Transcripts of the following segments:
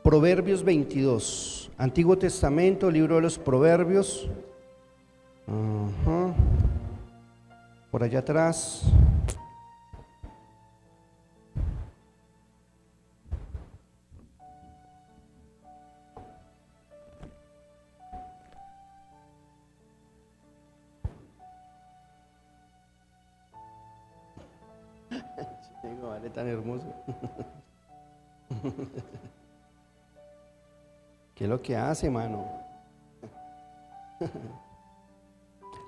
Proverbios 22, Antiguo Testamento, libro de los Proverbios. Por allá atrás. Chico, vale, tan hermoso. ¿Qué es lo que hace, mano?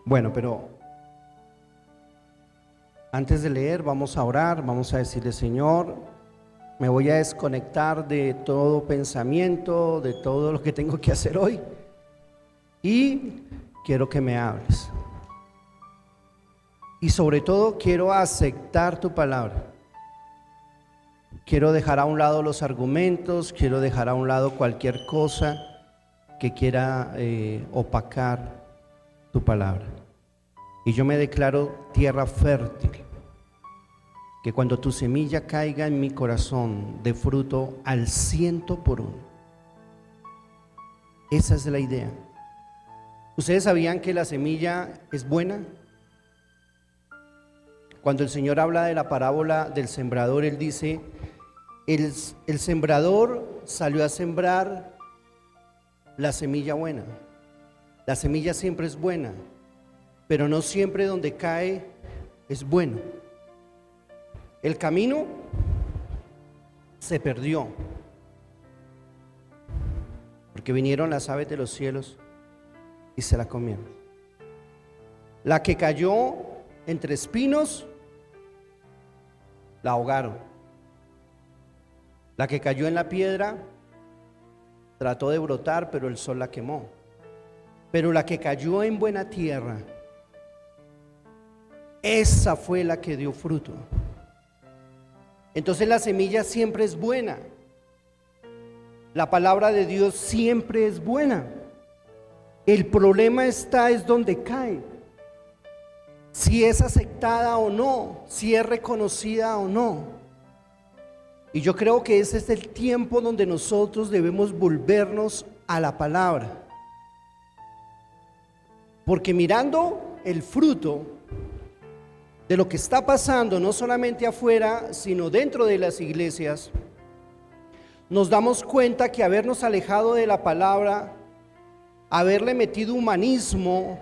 Bueno, pero antes de leer vamos a orar, vamos a decirle: Señor, me voy a desconectar de todo pensamiento, de todo lo que tengo que hacer hoy, y quiero que me hables. Y sobre todo quiero aceptar tu palabra. Quiero dejar a un lado los argumentos, quiero dejar a un lado cualquier cosa que quiera opacar tu palabra. Y yo me declaro tierra fértil, que cuando tu semilla caiga en mi corazón dé fruto al 100%. Esa es la idea. ¿Ustedes sabían que la semilla es buena? Cuando el Señor habla de la parábola del sembrador, Él dice: el sembrador salió a sembrar la semilla buena. La semilla siempre es buena, pero no siempre donde cae es bueno. El camino se perdió, porque vinieron las aves de los cielos y se la comieron. La que cayó entre espinos, la ahogaron. La que cayó en la piedra trató de brotar, pero el sol la quemó. Pero la que cayó en buena tierra, esa fue la que dio fruto. Entonces la semilla siempre es buena. La palabra de Dios siempre es buena. El problema está es donde cae. Si es aceptada o no, si es reconocida o no. Y yo creo que ese es el tiempo donde nosotros debemos volvernos a la palabra. Porque mirando el fruto de lo que está pasando, no solamente afuera, sino dentro de las iglesias, nos damos cuenta que habernos alejado de la palabra, haberle metido humanismo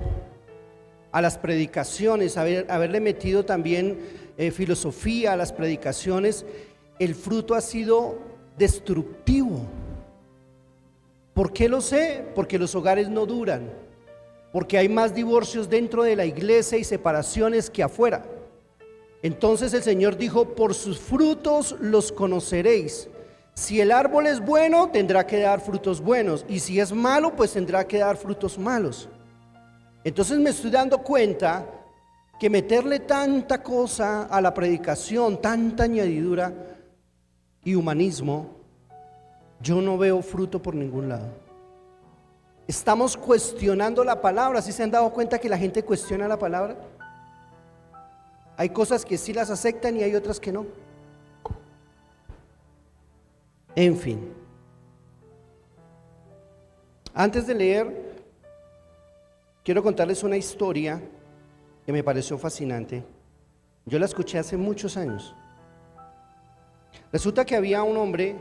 a las predicaciones, haberle metido también filosofía a las predicaciones, el fruto ha sido destructivo. ¿Por qué lo sé? Porque los hogares no duran, porque hay más divorcios dentro de la iglesia y separaciones que afuera. Entonces el Señor dijo: por sus frutos los conoceréis. Si el árbol es bueno, tendrá que dar frutos buenos, y si es malo, pues tendrá que dar frutos malos. Entonces me estoy dando cuenta que meterle tanta cosa a la predicación, tanta añadidura y humanismo, yo no veo fruto por ningún lado. Estamos cuestionando la palabra. ¿Sí se han dado cuenta que la gente cuestiona la palabra? Hay cosas que sí las aceptan y hay otras que no. En fin, antes de leer, quiero contarles una historia que me pareció fascinante. Yo la escuché hace muchos años. Resulta que había un hombre,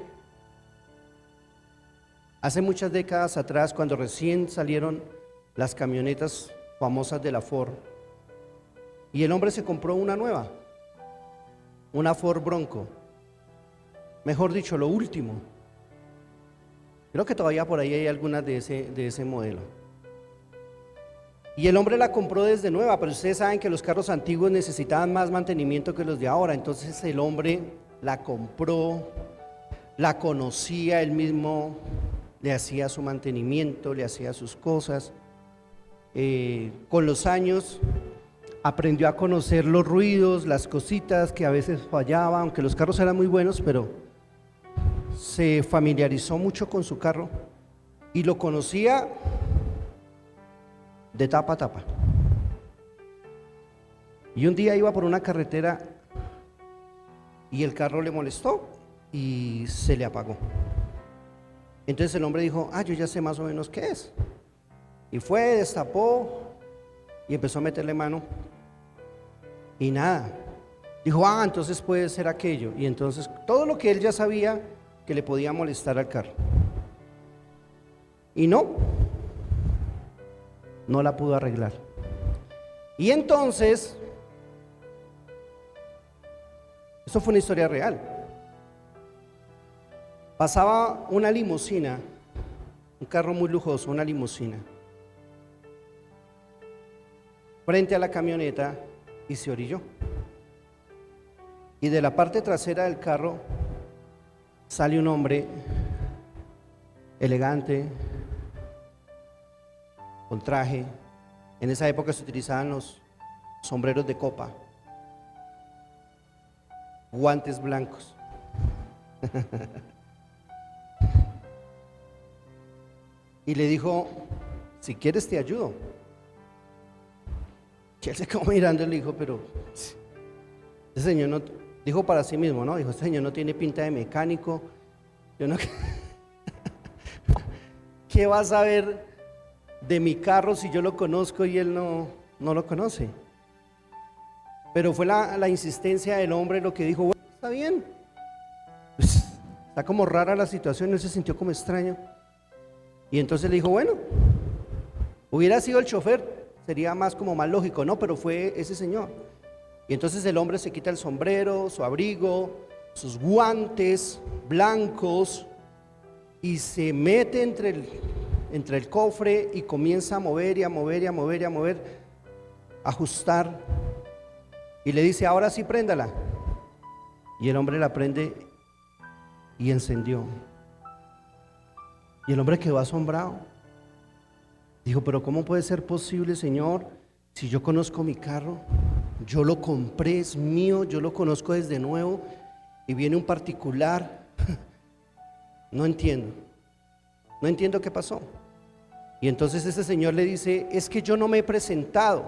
hace muchas décadas atrás, cuando recién salieron las camionetas famosas de la Ford, y el hombre se compró una nueva, una Ford Bronco, mejor dicho, lo último. Creo que todavía por ahí hay algunas de ese modelo. Y el hombre la compró desde nueva, pero ustedes saben que los carros antiguos necesitaban más mantenimiento que los de ahora. Entonces el hombre la compró, la conocía, él mismo le hacía su mantenimiento, le hacía sus cosas. Con los años aprendió a conocer los ruidos, las cositas que a veces fallaban, aunque los carros eran muy buenos, pero se familiarizó mucho con su carro y lo conocía de tapa a tapa. Y un día iba por una carretera y el carro le molestó y se le apagó. Entonces el hombre dijo, yo ya sé más o menos qué es. Y fue, destapó y empezó a meterle mano. Y nada. Dijo, entonces puede ser aquello. Y entonces todo lo que él ya sabía que le podía molestar al carro. Y no la pudo arreglar. Y entonces, esto fue una historia real. Pasaba una limusina, un carro muy lujoso, una limusina, frente a la camioneta y se orilló. Y de la parte trasera del carro sale un hombre elegante, con traje. En esa época se utilizaban los sombreros de copa, guantes blancos. Y le dijo, si quieres te ayudo. Y él se quedó mirando y le dijo, pero ese señor no, dijo para sí mismo, ¿no? Dijo, este señor no tiene pinta de mecánico. Yo no, ¿qué va a saber de mi carro si yo lo conozco y él no lo conoce? Pero fue la insistencia del hombre lo que dijo, bueno, está bien. Pues, está como rara la situación, él se sintió como extraño. Y entonces le dijo, bueno, hubiera sido el chofer, sería más lógico, ¿no? Pero fue ese señor. Y entonces el hombre se quita el sombrero, su abrigo, sus guantes blancos y se mete entre el cofre y comienza a mover y a mover y a mover y a mover, a ajustar. Y le dice, ahora sí préndala. Y el hombre la prende y encendió. Y el hombre quedó asombrado. Dijo, pero ¿cómo puede ser posible, Señor, si yo conozco mi carro? Yo lo compré, es mío, yo lo conozco desde nuevo y viene un particular. No entiendo qué pasó. Y entonces ese señor le dice, es que yo no me he presentado.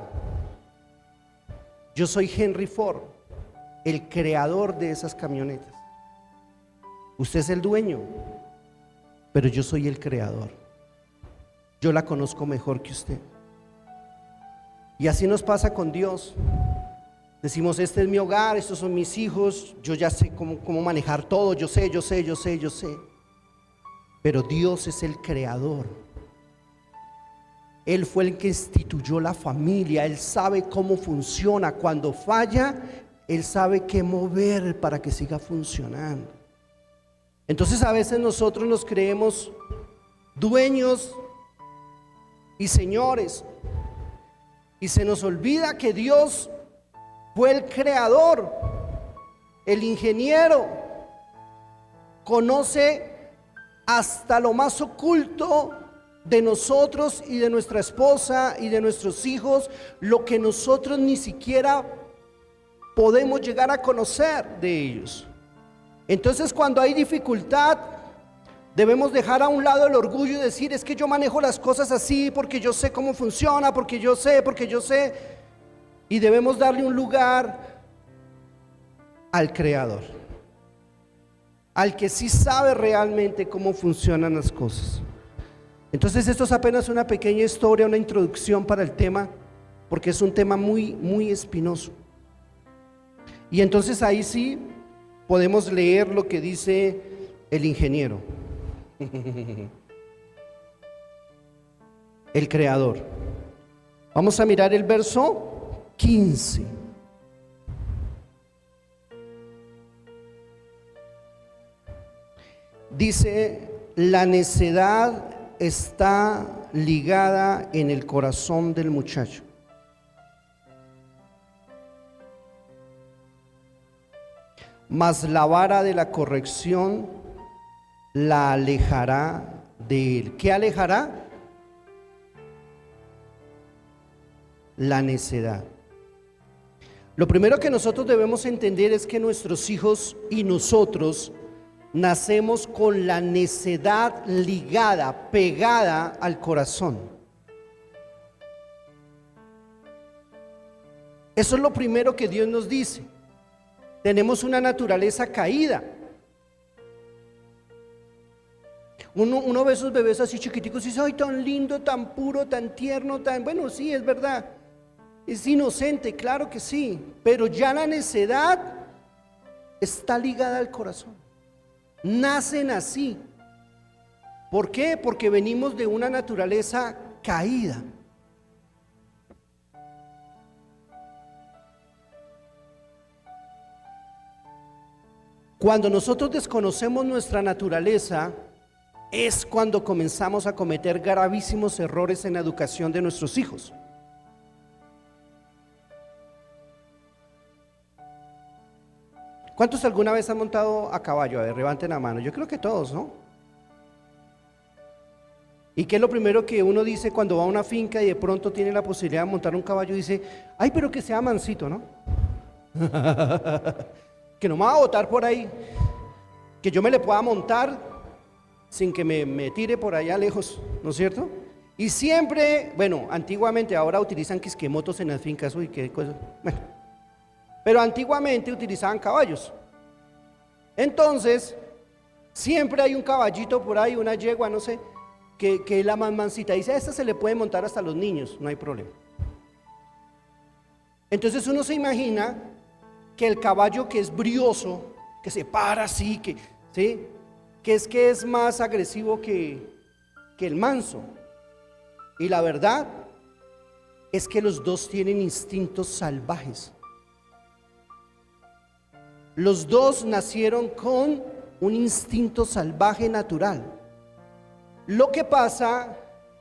Yo soy Henry Ford, el creador de esas camionetas. Usted es el dueño, pero yo soy el creador. Yo la conozco mejor que usted. Y así nos pasa con Dios. Decimos, este es mi hogar, estos son mis hijos, yo ya sé cómo manejar todo, yo sé. Pero Dios es el creador. Él fue el que instituyó la familia, Él sabe cómo funciona. Cuando falla, Él sabe qué mover para que siga funcionando. Entonces a veces nosotros nos creemos dueños y señores, y se nos olvida que Dios fue el creador, el ingeniero, conoce hasta lo más oculto de nosotros y de nuestra esposa y de nuestros hijos, lo que nosotros ni siquiera podemos llegar a conocer de ellos. Entonces, cuando hay dificultad, debemos dejar a un lado el orgullo y decir, es que yo manejo las cosas así porque yo sé cómo funciona, porque yo sé. Y debemos darle un lugar al Creador, al que sí sabe realmente cómo funcionan las cosas. Entonces esto es apenas una pequeña historia, una introducción para el tema, porque es un tema muy, muy espinoso. Y entonces ahí sí podemos leer lo que dice el ingeniero, el creador. Vamos a mirar el verso 15. Dice, la necedad está ligada en el corazón del muchacho. Mas la vara de la corrección la alejará de él. ¿Qué alejará? La necedad. Lo primero que nosotros debemos entender es que nuestros hijos y nosotros nacemos con la necedad ligada, pegada al corazón. Eso es lo primero que Dios nos dice. Tenemos una naturaleza caída, Uno ve esos bebés así chiquiticos y dice, ay, tan lindo, tan puro, tan tierno, tan... Bueno, sí, es verdad. Es inocente, claro que sí. Pero ya la necedad está ligada al corazón. Nacen así. ¿Por qué? Porque venimos de una naturaleza caída. Cuando nosotros desconocemos nuestra naturaleza, es cuando comenzamos a cometer gravísimos errores en la educación de nuestros hijos. ¿Cuántos alguna vez han montado a caballo? A ver, levanten la mano. Yo creo que todos, ¿no? ¿Y qué es lo primero que uno dice cuando va a una finca y de pronto tiene la posibilidad de montar un caballo? Dice, ay, pero que sea mansito, ¿no? Que no me va a botar por ahí, que yo me le pueda montar sin que me tire por allá lejos, ¿no es cierto? Y siempre, bueno, antiguamente, ahora utilizan quisquemotos en las fincas, uy, qué cosa, bueno, pero antiguamente utilizaban caballos. Entonces, siempre hay un caballito por ahí, una yegua, no sé, que es la más mansita. Dice, a esta se le puede montar hasta los niños, no hay problema. Entonces uno se imagina que el caballo que es brioso, que se para así, ¿sí? que es más agresivo que el manso. Y la verdad es que los dos tienen instintos salvajes. Los dos nacieron con un instinto salvaje natural. Lo que pasa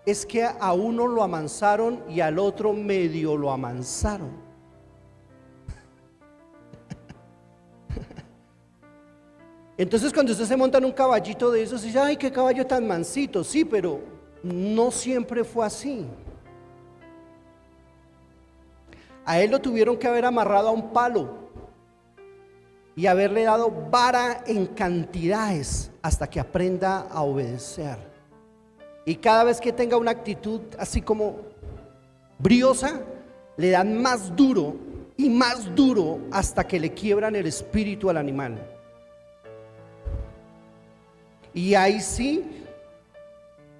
es que a uno lo amansaron y al otro medio lo amansaron. Entonces cuando usted se monta en un caballito de esos, dice, ay, qué caballo tan mansito. Sí, pero no siempre fue así. A él lo tuvieron que haber amarrado a un palo y haberle dado vara en cantidades hasta que aprenda a obedecer. Y cada vez que tenga una actitud así como briosa, le dan más duro y más duro hasta que le quiebran el espíritu al animal. Y ahí sí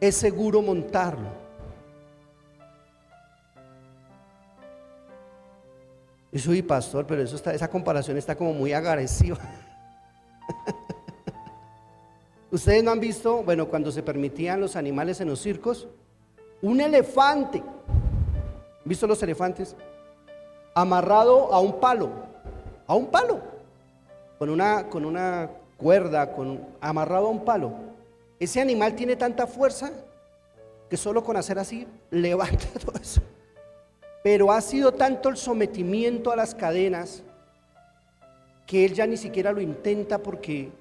es seguro montarlo. Y soy pastor, pero esa comparación está como muy agresiva. Ustedes no han visto, bueno, cuando se permitían los animales en los circos, un elefante, ¿visto los elefantes? Amarrado a un palo, con una cuerda, amarrado a un palo. Ese animal tiene tanta fuerza que solo con hacer así levanta todo eso. Pero ha sido tanto el sometimiento a las cadenas que él ya ni siquiera lo intenta porque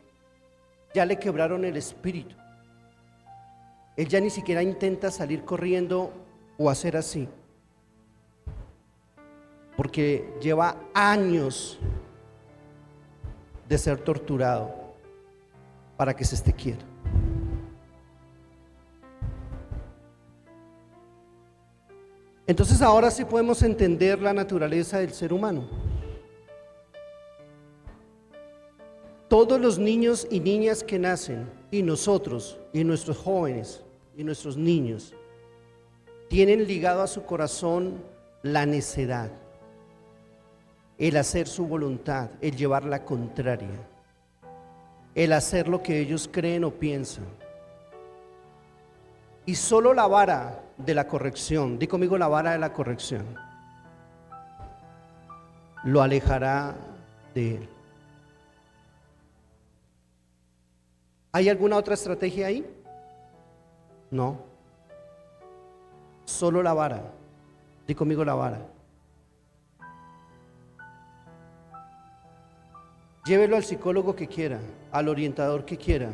ya le quebraron el espíritu. Él ya ni siquiera intenta salir corriendo o hacer así, porque lleva años de ser torturado para que se esté quieto. Entonces ahora sí podemos entender la naturaleza del ser humano. Todos los niños y niñas que nacen, y nosotros, y nuestros jóvenes, y nuestros niños, tienen ligado a su corazón la necedad, el hacer su voluntad, el llevar la contraria, el hacer lo que ellos creen o piensan. Y solo la vara de la corrección, di conmigo, la vara de la corrección, lo alejará de él. ¿Hay alguna otra estrategia ahí? No. Solo la vara. Di conmigo, la vara. Llévelo al psicólogo que quiera, al orientador que quiera.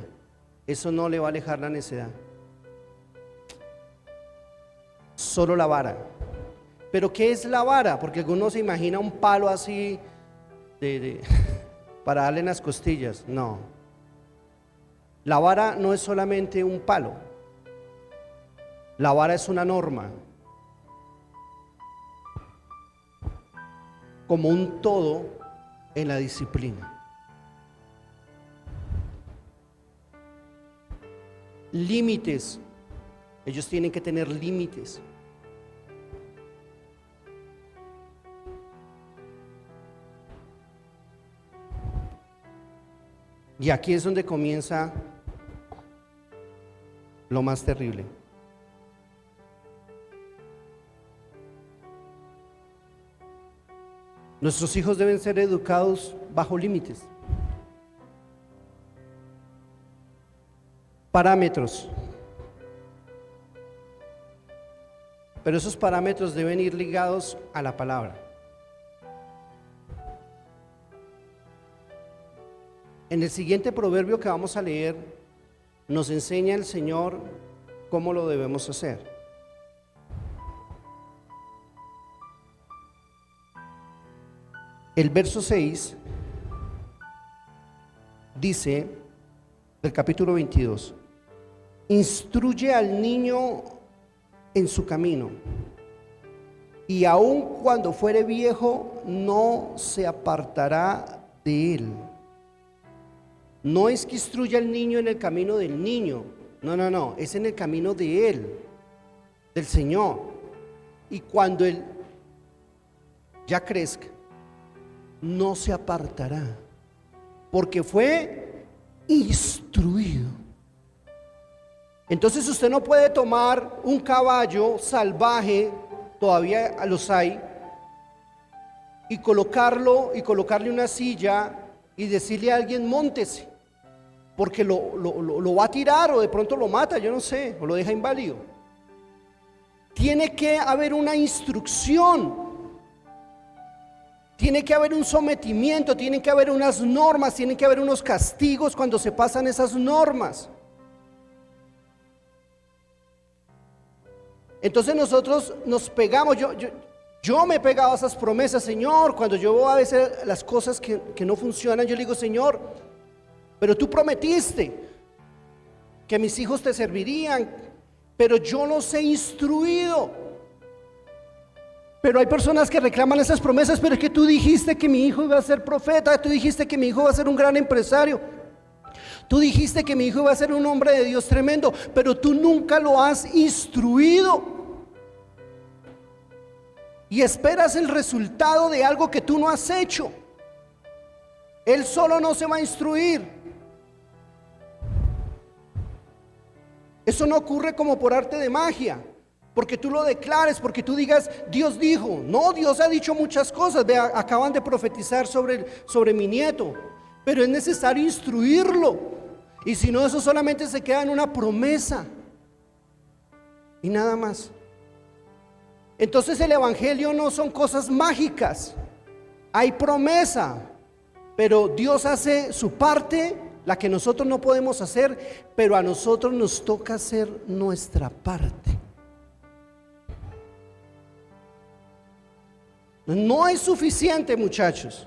Eso no le va a alejar la necedad. Solo la vara. ¿Pero qué es la vara? Porque alguno se imagina un palo así para darle en las costillas. No. La vara no es solamente un palo. La vara es una norma, como un todo en la disciplina. límites. Ellos tienen que tener límites. Y aquí es donde comienza lo más terrible. Nuestros hijos deben ser educados bajo límites. Parámetros. Pero esos parámetros deben ir ligados a la palabra. En el siguiente proverbio que vamos a leer, nos enseña el Señor cómo lo debemos hacer. El verso 6 dice, del capítulo 22, instruye al niño en su camino, y aun cuando fuere viejo, no se apartará de él. No es que instruya al niño en el camino del niño, no, es en el camino de él, del Señor. Y cuando él ya crezca, no se apartará, porque fue instruido. Entonces usted no puede tomar un caballo salvaje, todavía los hay, y colocarle una silla y decirle a alguien móntese, porque lo va a tirar o de pronto lo mata, yo no sé, o lo deja inválido. Tiene que haber una instrucción, tiene que haber un sometimiento, tiene que haber unas normas, tiene que haber unos castigos cuando se pasan esas normas. Entonces nosotros nos pegamos, yo me he pegado a esas promesas, Señor, cuando yo veo a veces las cosas que no funcionan, yo le digo, Señor, pero tú prometiste que mis hijos te servirían, pero yo los he instruido. Pero hay personas que reclaman esas promesas, pero es que tú dijiste que mi hijo iba a ser profeta, tú dijiste que mi hijo iba a ser un gran empresario, tú dijiste que mi hijo iba a ser un hombre de Dios tremendo, pero tú nunca lo has instruido. Y esperas el resultado de algo que tú no has hecho. Él solo no se va a instruir. Eso no ocurre como por arte de magia, porque tú lo declares, porque tú digas, Dios dijo. No, Dios ha dicho muchas cosas. Vea, acaban de profetizar sobre mi nieto, pero es necesario instruirlo. Y si no, eso solamente se queda en una promesa y nada más. Entonces el evangelio no son cosas mágicas. Hay promesa, pero Dios hace su parte, la que nosotros no podemos hacer, pero a nosotros nos toca hacer nuestra parte. No es suficiente, muchachos,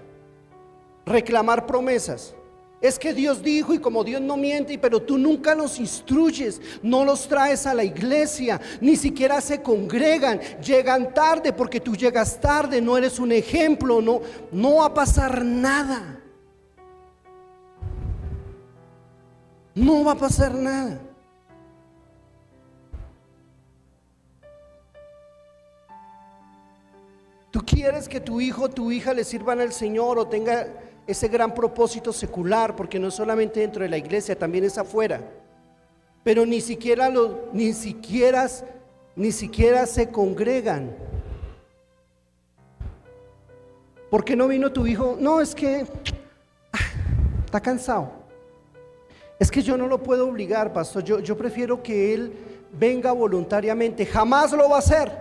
reclamar promesas. Es que Dios dijo, y como Dios no miente, pero tú nunca los instruyes, no los traes a la iglesia, ni siquiera se congregan, llegan tarde porque tú llegas tarde, no eres un ejemplo, no va a pasar nada. No va a pasar nada. Tú quieres que tu hijo o tu hija le sirvan al Señor o tenga ese gran propósito secular, porque no solamente dentro de la iglesia, también es afuera. Pero ni siquiera se congregan. ¿Por qué no vino tu hijo? No, es que está cansado. Es que yo no lo puedo obligar, pastor. Yo prefiero que él venga voluntariamente. Jamás lo va a hacer,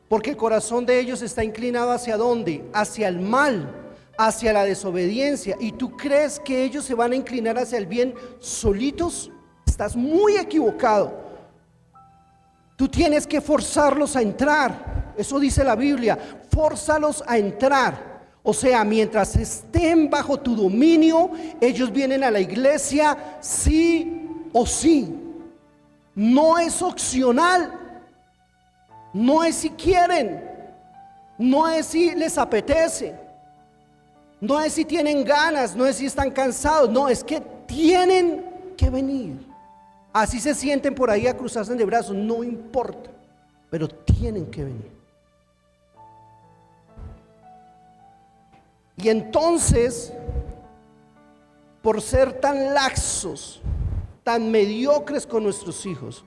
porque el corazón de ellos está inclinado ¿hacia dónde? Hacia el mal, hacia la desobediencia. ¿Y tú crees que ellos se van a inclinar hacia el bien solitos? Estás muy equivocado. Tú tienes que forzarlos a entrar. Eso dice la Biblia, fórzalos a entrar. O sea, mientras estén bajo tu dominio, ellos vienen a la iglesia sí o sí. No es opcional. No es si quieren. No es si les apetece. No es si tienen ganas. No es si están cansados. No, es que tienen que venir. Así se sienten por ahí a cruzarse de brazos, no importa, pero tienen que venir. Y entonces, por ser tan laxos, tan mediocres con nuestros hijos,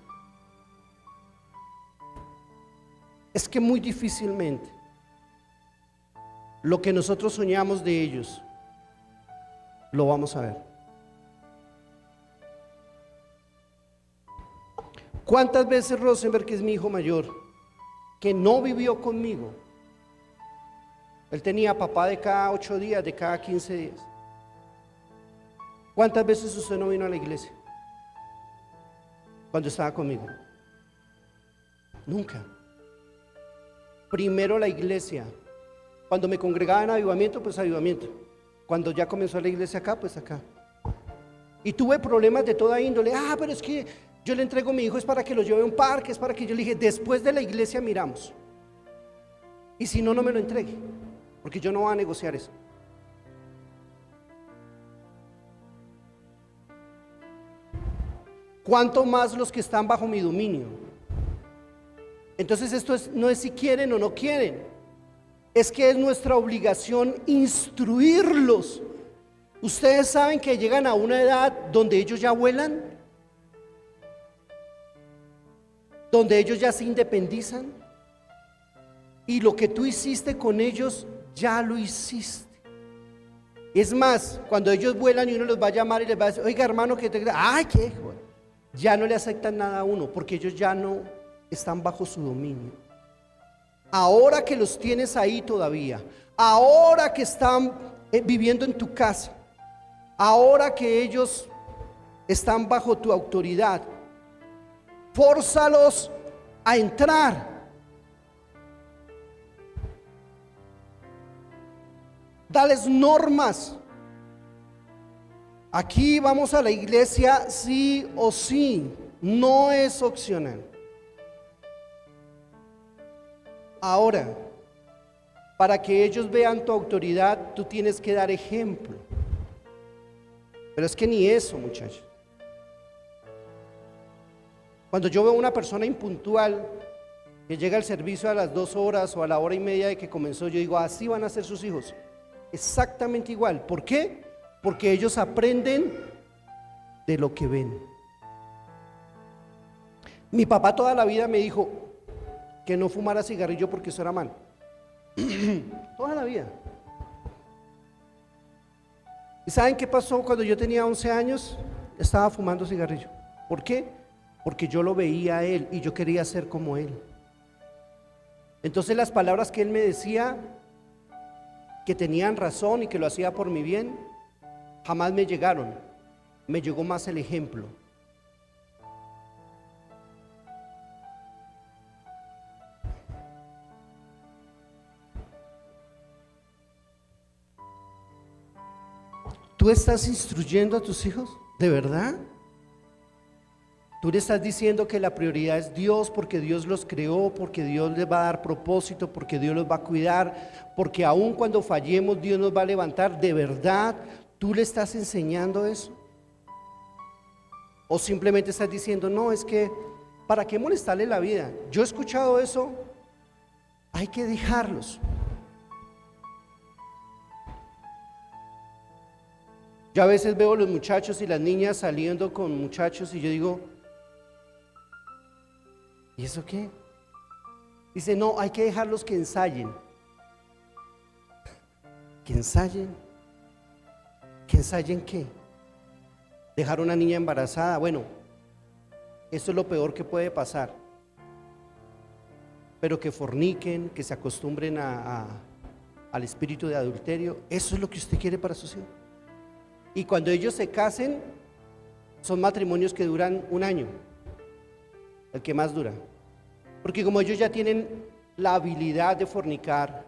es que muy difícilmente lo que nosotros soñamos de ellos lo vamos a ver. ¿Cuántas veces Rosenberg, que es mi hijo mayor, que no vivió conmigo? Él tenía papá de cada 8 días, de cada 15 días. ¿Cuántas veces usted no vino a la iglesia cuando estaba conmigo? Nunca. Primero la iglesia. Cuando me congregaba en avivamiento, pues avivamiento. Cuando ya comenzó la iglesia acá, pues acá. Y tuve problemas de toda índole. Pero es que yo le entrego a mi hijo, es para que lo lleve a un parque, es para que yo le dije, después de la iglesia miramos. Y si no, no me lo entregue, porque yo no voy a negociar eso. ¿Cuánto más los que están bajo mi dominio? Entonces esto no es si quieren o no quieren, es que es nuestra obligación instruirlos. Ustedes saben que llegan a una edad donde ellos ya vuelan, donde ellos ya se independizan, y lo que tú hiciste con ellos ya lo hiciste. Es más, cuando ellos vuelan y uno los va a llamar y les va a decir, oiga hermano, que te... ¡Ay, qué hijo! Ya no le aceptan nada a uno, porque ellos ya no están bajo su dominio. Ahora que los tienes ahí todavía, ahora que están viviendo en tu casa, ahora que ellos están bajo tu autoridad, fórzalos a entrar. Dales normas. Aquí vamos a la iglesia sí o sí, no es opcional. Ahora, para que ellos vean tu autoridad, tú tienes que dar ejemplo. Pero es que ni eso, muchachos. Cuando yo veo a una persona impuntual que llega al servicio a las 2 horas o a la hora y media de que comenzó, yo digo, así van a ser sus hijos. Exactamente igual. ¿Por qué? Porque ellos aprenden de lo que ven. Mi papá toda la vida me dijo que no fumara cigarrillo porque eso era malo. Toda la vida. ¿Y saben qué pasó cuando yo tenía 11 años? Estaba fumando cigarrillo. ¿Por qué? Porque yo lo veía a él y yo quería ser como él. Entonces las palabras que él me decía, que tenían razón y que lo hacía por mi bien, jamás me llegaron. Me llegó más el ejemplo. ¿Tú estás instruyendo a tus hijos? ¿De verdad? Tú le estás diciendo que la prioridad es Dios, porque Dios los creó, porque Dios les va a dar propósito, porque Dios los va a cuidar, porque aun cuando fallemos Dios nos va a levantar. ¿De verdad tú le estás enseñando eso? ¿O simplemente estás diciendo, no, es que ¿para qué molestarle la vida? Yo he escuchado eso. Hay que dejarlos. Yo a veces veo a los muchachos y las niñas saliendo con muchachos y yo digo, ¿y eso qué? Dice, no, hay que dejarlos que ensayen. ¿Que ensayen? ¿Que ensayen qué? Dejar a una niña embarazada. Bueno, esto es lo peor que puede pasar. Pero que forniquen, que se acostumbren al espíritu de adulterio, ¿eso es lo que usted quiere para sus hijos? Y cuando ellos se casen, son matrimonios que duran 1 año, el que más dura. Porque como ellos ya tienen la habilidad de fornicar,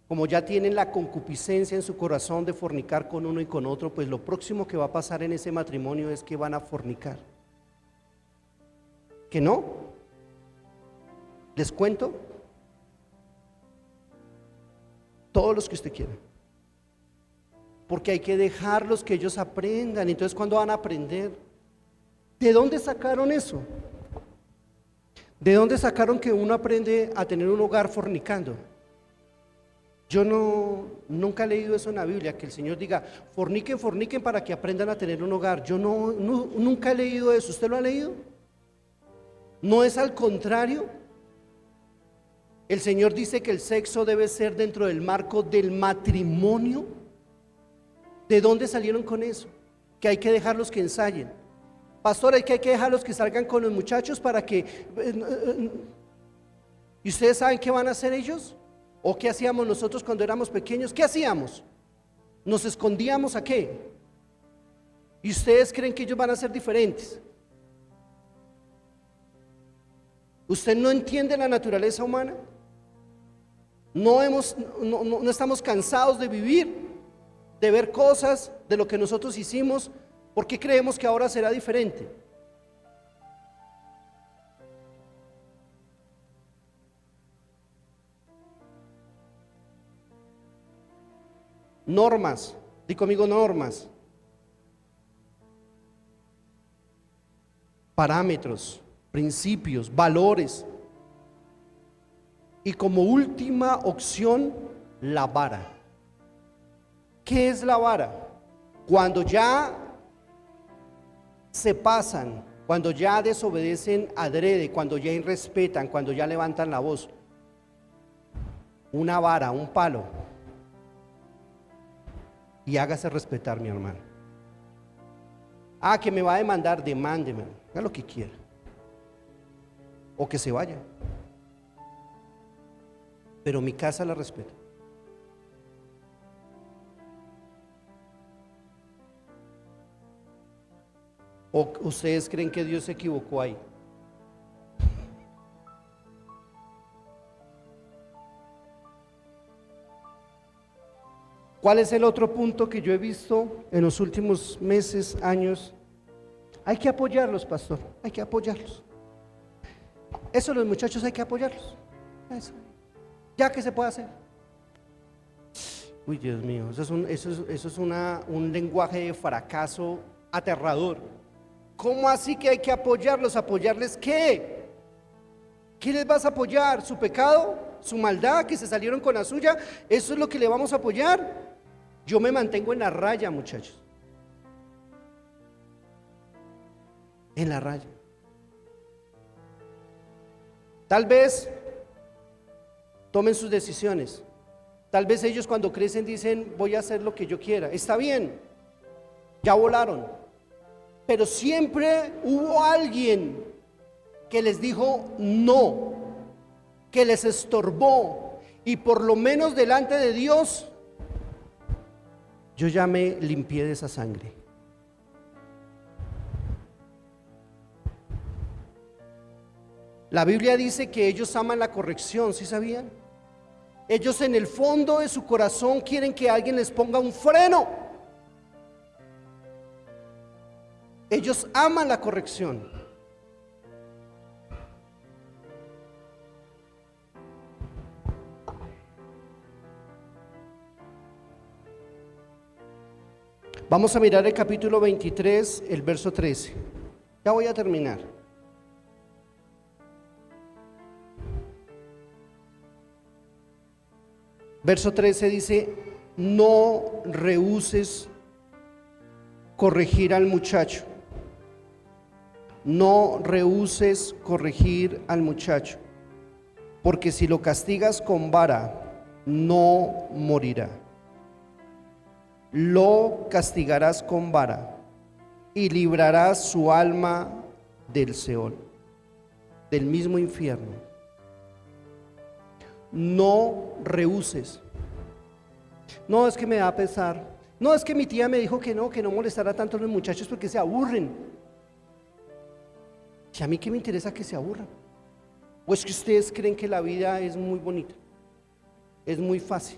como ya tienen la concupiscencia en su corazón de fornicar con uno y con otro, pues lo próximo que va a pasar en ese matrimonio es que van a fornicar. ¿Que no? ¿Les cuento? Todos los que usted quiera. Porque hay que dejarlos que ellos aprendan. Entonces, ¿cuándo van a aprender? ¿De dónde sacaron eso? ¿De dónde sacaron que uno aprende a tener un hogar fornicando? Yo nunca he leído eso en la Biblia, que el Señor diga, forniquen, forniquen para que aprendan a tener un hogar. Yo nunca he leído eso. ¿Usted lo ha leído? ¿No es al contrario? El Señor dice que el sexo debe ser dentro del marco del matrimonio. ¿De dónde salieron con eso? Que hay que dejarlos que ensayen. Pastor, hay que dejarlos que salgan con los muchachos para que... ¿Y ustedes saben qué van a hacer ellos? ¿O qué hacíamos nosotros cuando éramos pequeños? ¿Qué hacíamos? ¿Nos escondíamos a qué? ¿Y ustedes creen que ellos van a ser diferentes? ¿Usted no entiende la naturaleza humana? No estamos cansados de vivir, de ver cosas de lo que nosotros hicimos. ¿Por qué creemos que ahora será diferente? Normas, di conmigo normas, parámetros, principios, valores. Y como última opción, la vara. ¿Qué es la vara? Cuando ya se pasan, cuando ya desobedecen adrede, cuando ya irrespetan, cuando ya levantan la voz. Una vara, un palo. Y hágase respetar, mi hermano. Que me va a demandar, demándeme, haga lo que quiera. O que se vaya. Pero mi casa la respeto. ¿O ustedes creen que Dios se equivocó ahí? ¿Cuál es el otro punto que yo he visto en los últimos meses, años? Hay que apoyarlos, pastor, hay que apoyarlos. Eso, los muchachos hay que apoyarlos. Eso. ¿Ya qué se puede hacer? Uy, Dios mío, eso es un lenguaje de fracaso aterrador. ¿Cómo así que hay que apoyarlos? ¿Apoyarles qué? ¿Qué les vas a apoyar? ¿Su pecado? ¿Su maldad? ¿Que se salieron con la suya? ¿Eso es lo que le vamos a apoyar? Yo me mantengo en la raya, muchachos. En la raya. Tal vez tomen sus decisiones. Tal vez ellos cuando crecen dicen, voy a hacer lo que yo quiera. Está bien, ya volaron. Pero siempre hubo alguien que les dijo no, que les estorbó. Y por lo menos delante de Dios, yo ya me limpié de esa sangre. La Biblia dice que ellos aman la corrección, ¿sí sabían? Ellos en el fondo de su corazón quieren que alguien les ponga un freno. Ellos aman la corrección. Vamos a mirar el capítulo 23, el verso 13. Ya voy a terminar. Verso 13 dice, no rehuses corregir al muchacho. No rehuses corregir al muchacho, porque si lo castigas con vara, no morirá. Lo castigarás con vara y librarás su alma del Seol, del mismo infierno. No rehuses. No, es que me da pesar. No, es que mi tía me dijo que no molestara tanto a los muchachos porque se aburren. ¿Y a mí qué me interesa que se aburran? ¿O es que ustedes creen que la vida es muy bonita? Es muy fácil.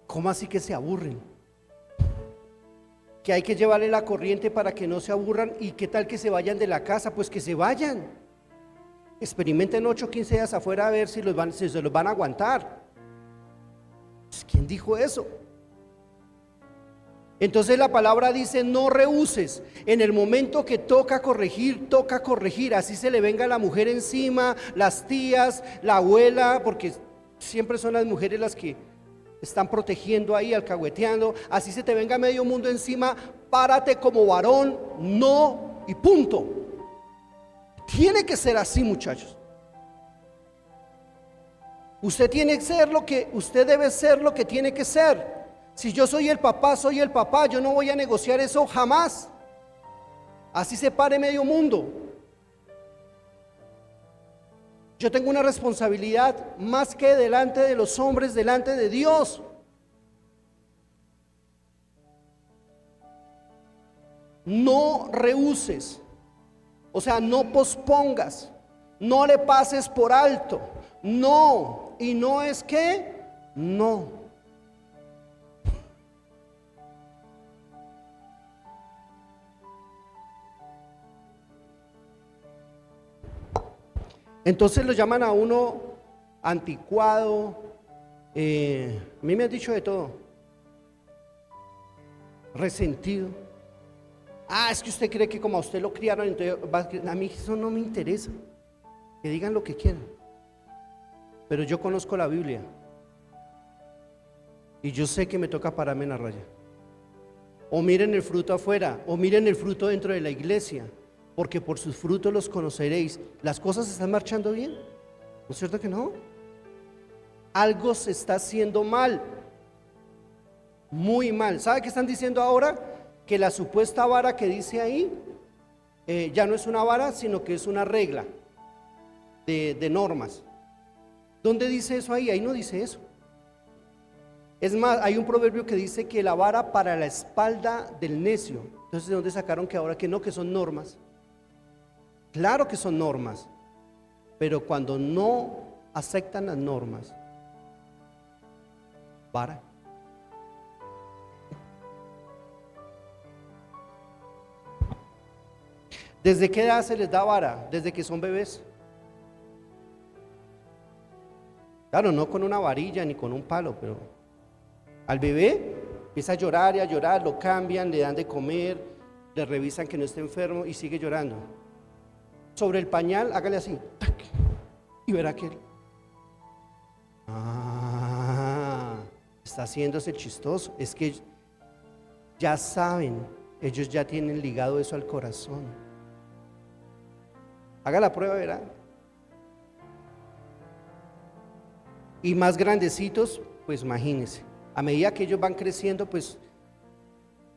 ¿Cómo así que se aburren? Que hay que llevarle la corriente para que no se aburran. ¿Y qué tal que se vayan de la casa? Pues que se vayan. Experimenten 8 o 15 días afuera a ver si se los van a aguantar. Pues, ¿quién dijo eso? Entonces la palabra dice: no rehuses. En el momento que toca corregir, toca corregir. Así se le venga la mujer encima, las tías, la abuela, porque siempre son las mujeres las que están protegiendo ahí, alcahueteando. Así se te venga medio mundo encima, párate como varón, no, y punto. Tiene que ser así, muchachos. Usted tiene que ser lo que, usted debe ser lo que tiene que ser. Si yo soy el papá, soy el papá. Yo no voy a negociar eso jamás. Así se pare medio mundo. Yo tengo una responsabilidad más que delante de los hombres, delante de Dios. No rehuses, o sea, no pospongas, no le pases por alto. No, y no es que no. Entonces lo llaman a uno anticuado. A mí me han dicho de todo. Resentido. Es que usted cree que como a usted lo criaron, entonces a mí eso no me interesa. Que digan lo que quieran. Pero yo conozco la Biblia. Y yo sé que me toca pararme en la raya. O miren el fruto afuera, o miren el fruto dentro de la iglesia. Porque por sus frutos los conoceréis. ¿Las cosas están marchando bien? ¿No es cierto que no? Algo se está haciendo mal. Muy mal. ¿Sabe qué están diciendo ahora? Que la supuesta vara que dice ahí ya no es una vara, sino que es una regla de normas. ¿Dónde dice eso ahí? Ahí no dice eso. Es más, hay un proverbio que dice que la vara para la espalda del necio. Entonces, ¿de dónde sacaron que ahora que no, que son normas? Claro que son normas, pero cuando no aceptan las normas, vara. ¿Desde qué edad se les da vara? Desde que son bebés. Claro, no con una varilla ni con un palo, pero al bebé empieza a llorar, lo cambian, le dan de comer, le revisan que no esté enfermo y sigue llorando. Sobre el pañal, hágale así, ¡tac! Y verá que está haciéndose chistoso. Es que ya saben, ellos ya tienen ligado eso al corazón. Haga la prueba, verá. Y más grandecitos, pues imagínense, a medida que ellos van creciendo, pues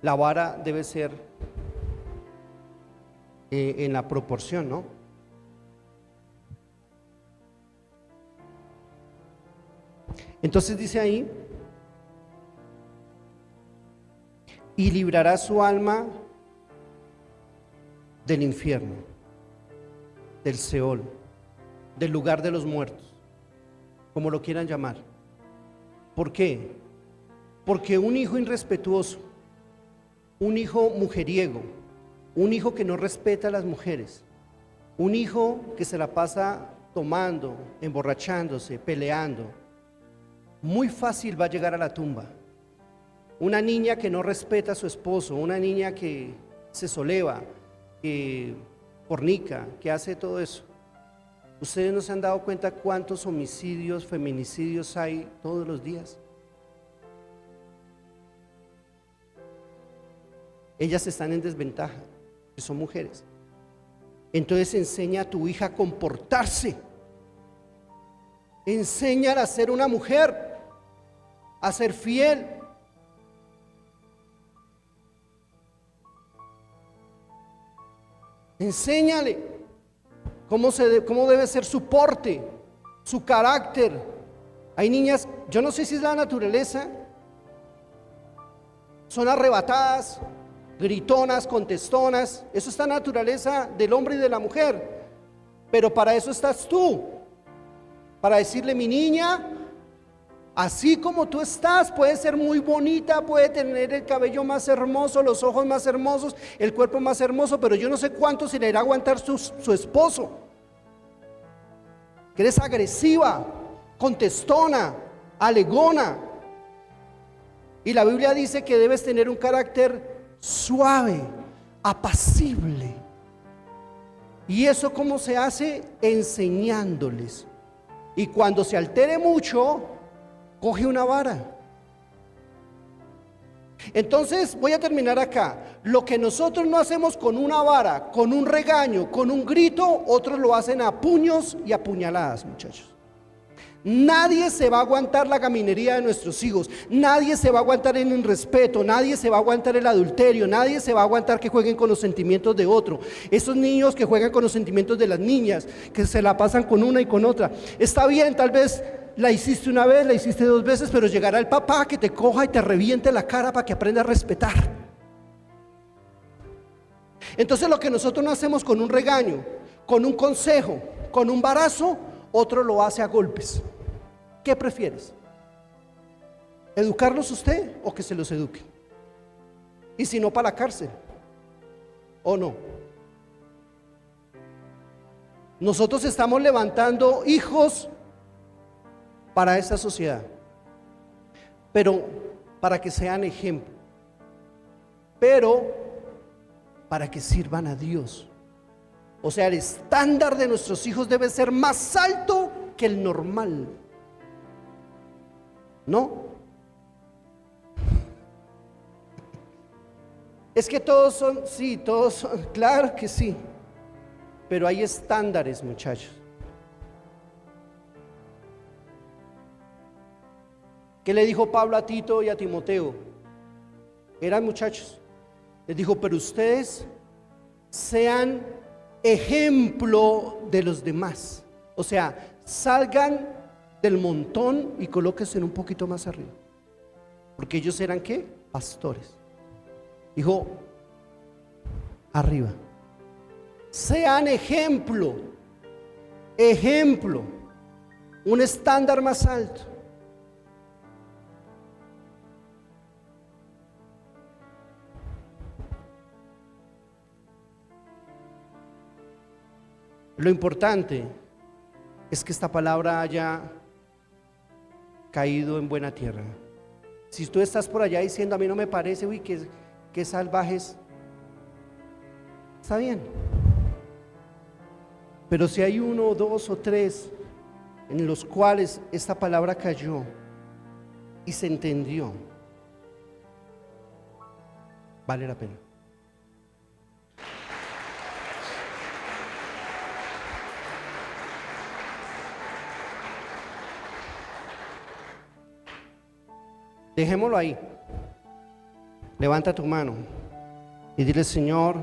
la vara debe ser en la proporción, ¿no? Entonces dice ahí: y librará su alma del infierno, del Seol, del lugar de los muertos, como lo quieran llamar. ¿Por qué? Porque un hijo irrespetuoso, un hijo mujeriego, un hijo que no respeta a las mujeres, un hijo que se la pasa tomando, emborrachándose, peleando, muy fácil va a llegar a la tumba. Una niña que no respeta a su esposo, una niña que se soleva, que fornica, que hace todo eso. ¿Ustedes no se han dado cuenta cuántos homicidios, feminicidios hay todos los días? Ellas están en desventaja, que son mujeres. Entonces enseña a tu hija a comportarse. Enséñala a ser una mujer, a ser fiel. Enséñale cómo debe ser su porte, su carácter. Hay niñas, yo no sé si es la naturaleza, son arrebatadas, gritonas, contestonas. Eso es la naturaleza del hombre y de la mujer. Pero para eso estás tú, para decirle: mi niña, así como tú estás, puede ser muy bonita, puede tener el cabello más hermoso, los ojos más hermosos, el cuerpo más hermoso, pero yo no sé cuánto se le irá a aguantar su esposo. Que eres agresiva, contestona, alegona. Y la Biblia dice que debes tener un carácter suave, apacible. ¿Y eso cómo se hace? Enseñándoles. Y cuando se altere mucho, coge una vara. Entonces voy a terminar acá. Lo que nosotros no hacemos con una vara, con un regaño, con un grito, otros lo hacen a puños y a puñaladas, muchachos. Nadie se va a aguantar la gaminería de nuestros hijos, nadie se va a aguantar el irrespeto, nadie se va a aguantar el adulterio, nadie se va a aguantar que jueguen con los sentimientos de otro. Esos niños que juegan con los sentimientos de las niñas, que se la pasan con una y con otra. Está bien, tal vez la hiciste una vez, la hiciste 2 veces, pero llegará el papá que te coja y te reviente la cara para que aprenda a respetar. Entonces lo que nosotros no hacemos con un regaño, con un consejo, con un varazo, otro lo hace a golpes. ¿Qué prefieres? ¿Educarlos usted o que se los eduque? Y si no, para la cárcel, ¿o no? Nosotros estamos levantando hijos para esta sociedad, pero para que sean ejemplo, pero para que sirvan a Dios. O sea, el estándar de nuestros hijos debe ser más alto que el normal. ¿No? Es que todos son, sí, todos son, claro que sí. Pero hay estándares, muchachos. ¿Qué le dijo Pablo a Tito y a Timoteo? Eran muchachos. Les dijo, pero ustedes sean ejemplo de los demás. O sea, salgan del montón y colóquense un poquito más arriba. Porque ellos eran ¿qué? Pastores. Dijo, arriba. Sean ejemplo, un estándar más alto. Lo importante es que esta palabra haya caído en buena tierra. Si tú estás por allá diciendo, a mí no me parece, uy, qué salvajes, está bien. Pero si hay 1, 2 o 3 en los cuales esta palabra cayó y se entendió, vale la pena. Dejémoslo ahí. Levanta tu mano y dile, Señor,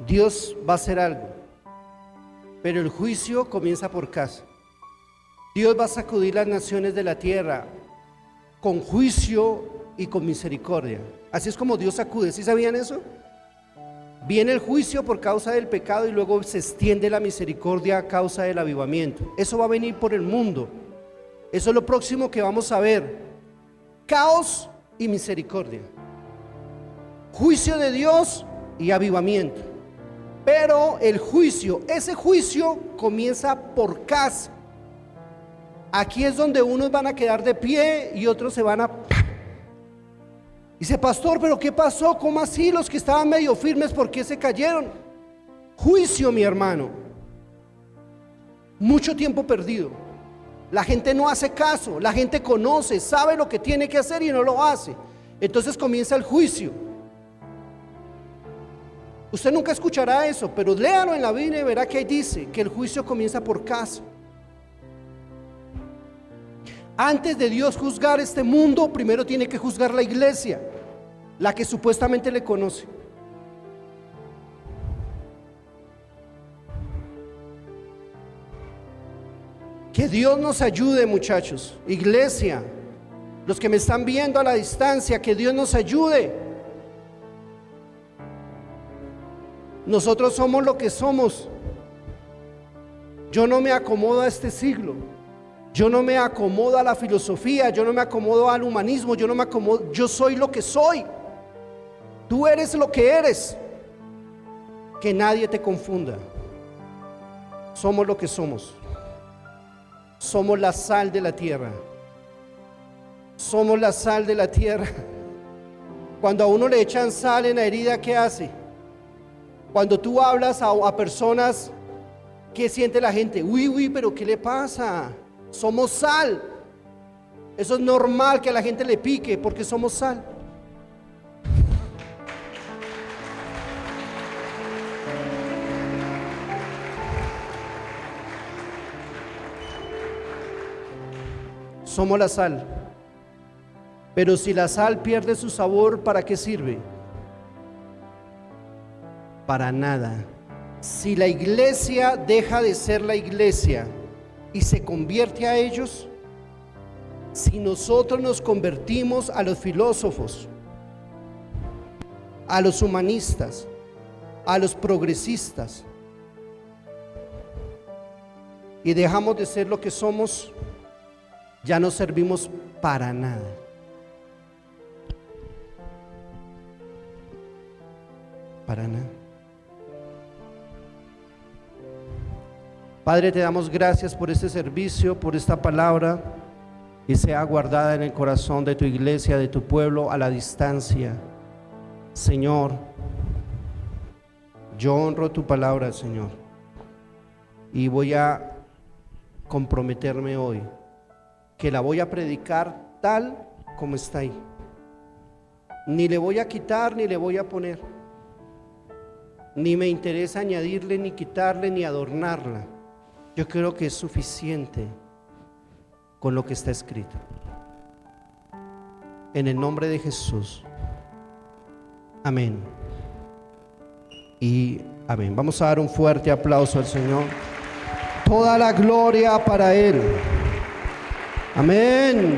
Dios va a hacer algo, pero el juicio comienza por casa. Dios va a sacudir las naciones de la tierra con juicio y con misericordia. Así es como Dios sacude. ¿Sí sabían eso? Viene el juicio por causa del pecado y luego se extiende la misericordia a causa del avivamiento. Eso va a venir por el mundo. Eso es lo próximo que vamos a ver. Caos y misericordia. Juicio de Dios y avivamiento. Pero el juicio, ese juicio comienza por casa. Aquí es donde unos van a quedar de pie y otros se van a... Dice, pastor, ¿pero qué pasó? ¿Cómo así? Los que estaban medio firmes, ¿por qué se cayeron? Juicio, mi hermano. Mucho tiempo perdido. La gente no hace caso, la gente conoce, sabe lo que tiene que hacer y no lo hace. Entonces comienza el juicio. Usted nunca escuchará eso, pero léalo en la Biblia y verá que ahí dice que el juicio comienza por casa. Antes de Dios juzgar este mundo, primero tiene que juzgar la iglesia, la que supuestamente le conoce. Que Dios nos ayude, muchachos, iglesia, los que me están viendo a la distancia, que Dios nos ayude. Nosotros somos lo que somos. Yo no me acomodo a este siglo. Yo no me acomodo a la filosofía, yo no me acomodo al humanismo, yo no me acomodo, yo soy lo que soy. Tú eres lo que eres. Que nadie te confunda. Somos lo que somos. Somos la sal de la tierra. Somos la sal de la tierra. Cuando a uno le echan sal en la herida, ¿qué hace? Cuando tú hablas a personas, ¿qué siente la gente? Uy, pero ¿qué le pasa? Somos sal. Eso es normal que a la gente le pique porque somos sal. Somos la sal. Pero si la sal pierde su sabor, ¿para qué sirve? Para nada. Si la iglesia deja de ser la iglesia y se convierte a ellos, si nosotros nos convertimos a los filósofos, a los humanistas, a los progresistas, y dejamos de ser lo que somos, ya no servimos para nada. Para nada. Padre, te damos gracias por este servicio, por esta palabra, y sea guardada en el corazón de tu iglesia, de tu pueblo a la distancia. Señor, yo honro tu palabra, Señor, y voy a comprometerme hoy que la voy a predicar tal como está ahí. Ni le voy a quitar ni le voy a poner, ni me interesa añadirle ni quitarle ni adornarla. Yo creo que es suficiente con lo que está escrito. En el nombre de Jesús. Amén. Y amén. Vamos a dar un fuerte aplauso al Señor. Toda la gloria para Él. Amén.